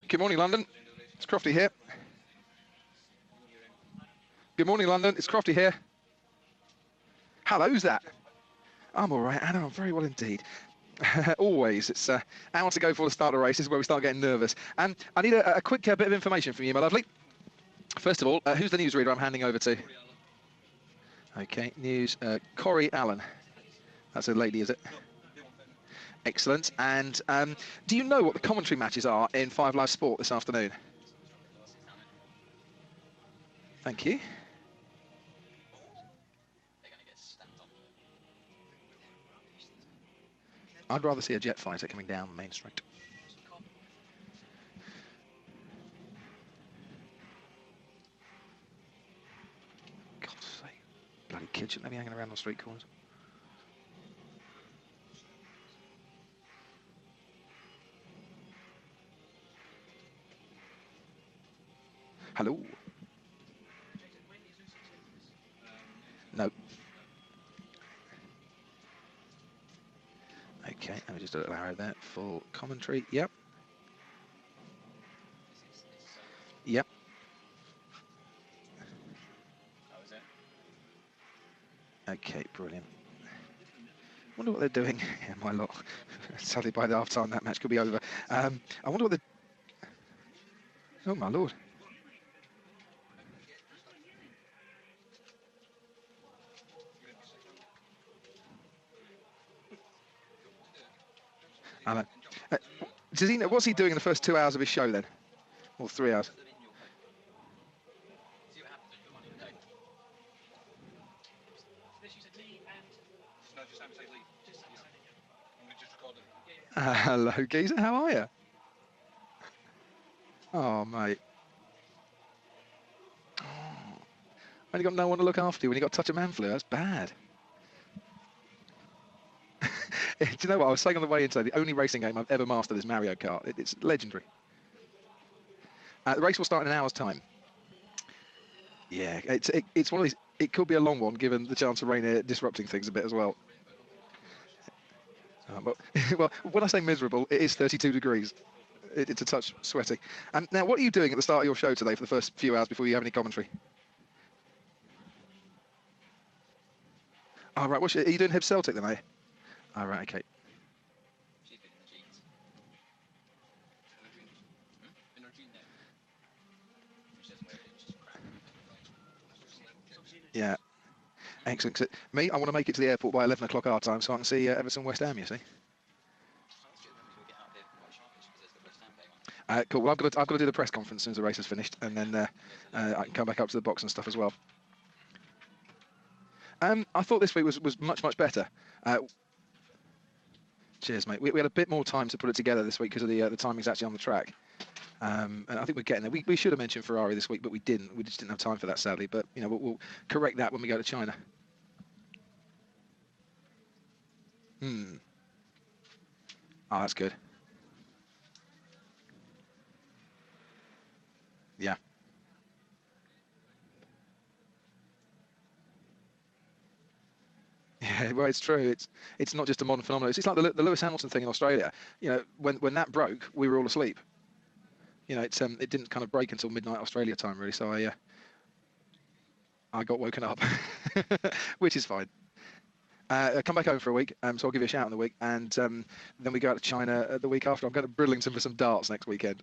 Good morning, London. It's Crofty here. Good morning, London. It's Crofty here. Hello, who's that? I'm all right, Anna. I'm very well indeed. Always. It's an hour to go before the start of the race. This is where we start getting nervous. And I need a quick bit of information from you, my lovely. First of all, who's the newsreader I'm handing over to? Okay, news. Corey Allen. That's a lady, is it? Excellent. And do you know what the commentary matches are in 5 Live Sport this afternoon? Thank you. I'd rather see a jet fighter coming down Main Street. God's sake. Bloody kids shouldn't they be hanging around on street corners? Hello. No. Okay, let me just do a little arrow there. Full commentary. Yep. Yep. Okay, brilliant. Wonder what they're doing. Yeah, my lot. Sadly, by the half time, that match could be over. I wonder what they're... Oh, my lord. Alan. Does he know, what's he doing in the first 2 hours of his show then? Or 3 hours? Hello, geezer. How are you? Oh, mate. Oh, when you got no one to look after you, when you got touch of man flu, that's bad. Do you know what? I was saying on the way in today, the only racing game I've ever mastered is Mario Kart. It's legendary. The race will start in an hour's time. Yeah, it's one of these. It could be a long one, given the chance of rain disrupting things a bit as well. Well, when I say miserable, it is 32 degrees. It's a touch sweaty. And now, what are you doing at the start of your show today for the first few hours before you have any commentary? Oh, right. Are you doing Hib Celtic then, are you? Oh, right, okay. Yeah. Excellent. Me, I want to make it to the airport by 11 o'clock our time so I can see Everton West Ham, you see. Cool. Well, I've got to do the press conference as soon as the race is finished, and then I can come back up to the box and stuff as well. I thought this week was much better. Cheers, mate. We had a bit more time to put it together this week because of the timings actually on the track. And I think we're getting there. We should have mentioned Ferrari this week, but we didn't. We just didn't have time for that, sadly. But you know, we'll correct that when we go to China. Oh, that's good. Yeah. Yeah, well, it's true. It's not just a modern phenomenon. It's like the Lewis Hamilton thing in Australia. You know, when that broke, we were all asleep. You know, it didn't kind of break until midnight Australia time, really. So I got woken up, which is fine. I come back home for a week, so I'll give you a shout in the week, and then we go out to China the week after. I'm going to Bridlington for some darts next weekend.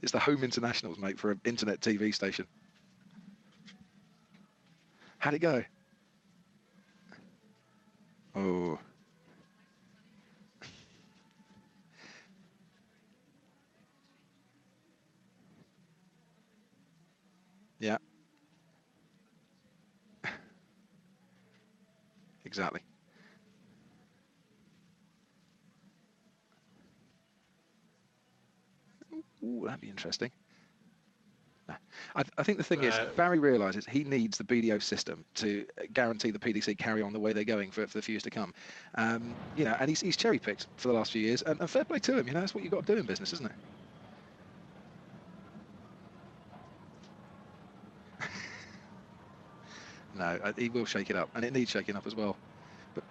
It's the Home Internationals, mate, for an internet TV station. How'd it go? Oh. Yeah. Exactly. Ooh, that'd be interesting. I think the thing is, Barry realises he needs the BDO system to guarantee the PDC carry on the way they're going for the few years to come. You know, and he's cherry picked for the last few years, and fair play to him. You know, that's what you've got to do in business, isn't it? No, he will shake it up, and it needs shaking up as well. But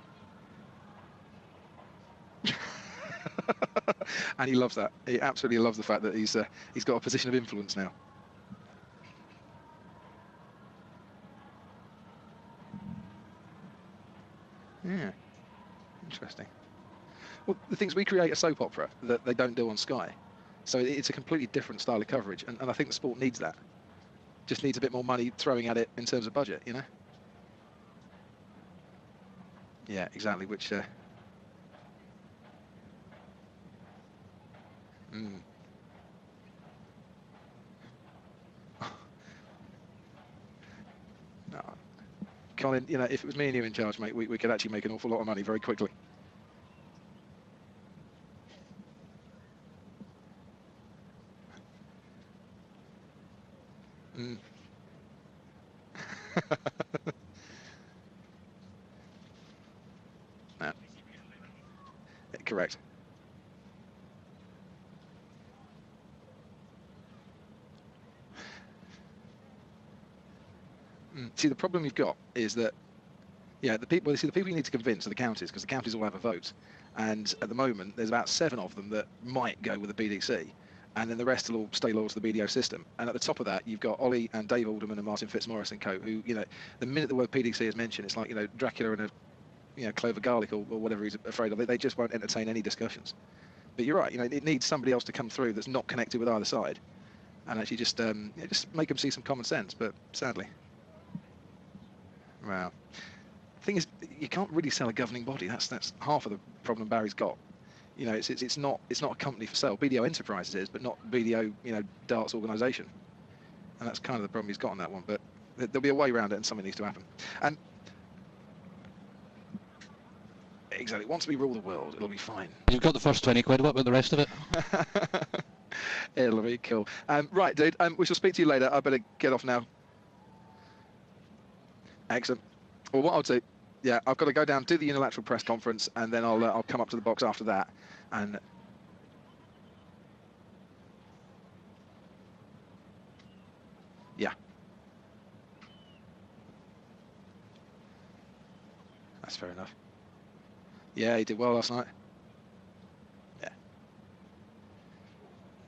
And he loves that. He absolutely loves the fact that he's got a position of influence now. Yeah, interesting. Well, the things we create a soap opera that they don't do on Sky, so it's a completely different style of coverage, and I think the sport needs that. Just needs a bit more money throwing at it in terms of budget, you know. Yeah, exactly. Which. Mm. No. Colin, you know, if it was me and you in charge, mate, we could actually make an awful lot of money very quickly. Mm. No. Correct. See, the problem you've got is that, yeah, the people you need to convince are the counties, because the counties all have a vote, and at the moment there's about 7 of them that might go with the BDC, and then the rest will all stay loyal to the BDO system. And at the top of that, you've got Ollie and Dave Alderman and Martin Fitzmaurice and co, who, you know, the minute the word PDC is mentioned, it's like, you know, Dracula and a, you know, clove of garlic or whatever he's afraid of. They just won't entertain any discussions. But you're right, you know, it needs somebody else to come through that's not connected with either side, and actually just make them see some common sense. But sadly, wow. Thing is, you can't really sell a governing body. That's half of the problem Barry's got. You know, it's not a company for sale. BDO Enterprises is, but not BDO, you know, darts organisation. And that's kind of the problem he's got on that one. But there'll be a way around it, and something needs to happen. And exactly, once we rule the world, it'll be fine. You've got the first 20 quid. What about the rest of it? It'll be cool. Right, dude. We shall speak to you later. I better get off now. Excellent. Well, what I'll do. Yeah, I've got to go down, do the unilateral press conference, and then I'll come up to the box after that. And yeah, that's fair enough. Yeah, he did well last night. Yeah,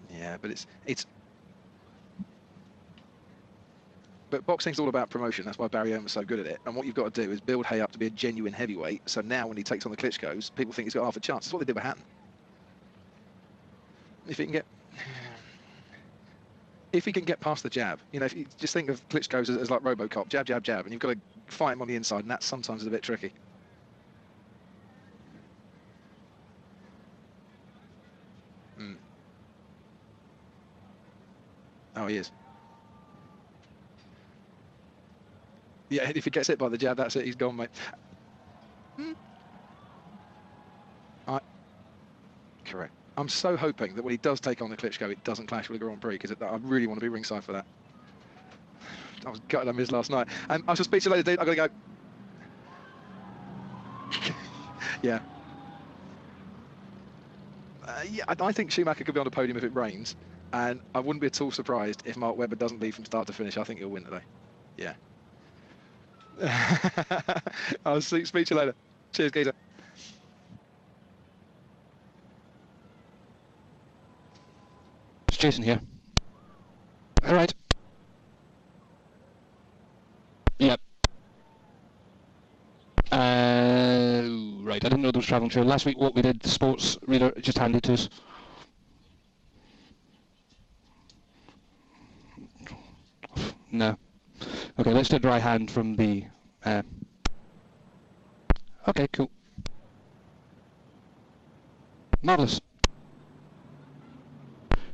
yeah, but but boxing's all about promotion. That's why Barry Owen was so good at it. And what you've got to do is build Hay up to be a genuine heavyweight. So now when he takes on the Klitschko's, people think he's got half a chance. That's what they did with Hatton. If he can get past the jab, you know, if you just think of Klitschko's as like RoboCop, jab, jab, jab, and you've got to fight him on the inside, and that sometimes is a bit tricky. Mm. Oh, he is. Yeah, if he gets hit by the jab, that's it. He's gone, mate. Correct. I'm so hoping that when he does take on the Klitschko, it doesn't clash with a Grand Prix, because I really want to be ringside for that. I was gutted I missed last night. I shall speak to you later, dude. I've got to go. Yeah. Yeah, I think Schumacher could be on the podium if it rains, and I wouldn't be at all surprised if Mark Webber doesn't lead from start to finish. I think he'll win today. Yeah. I'll speak to you later. Cheers, Geezer. It's Jason here. All right. Yep. Right, I didn't know there was travelling through. Last week what we did, the sports reader just handed to us. No. Okay, let's do a dry hand from the... Okay, cool. Marvellous.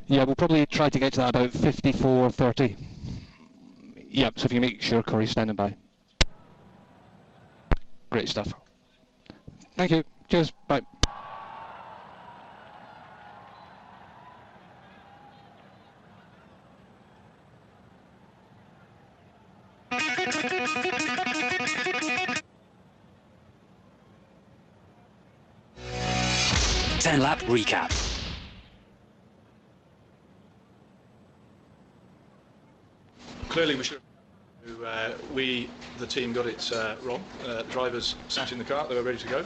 Yeah, we'll probably try to get to that about 54:30. Yep, so if you make sure Corey's standing by. Great stuff. Thank you. Cheers. Bye. Ten-lap recap. Clearly, the team, got it wrong. The drivers sat in the car; they were ready to go.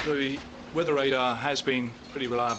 The weather radar has been pretty reliable.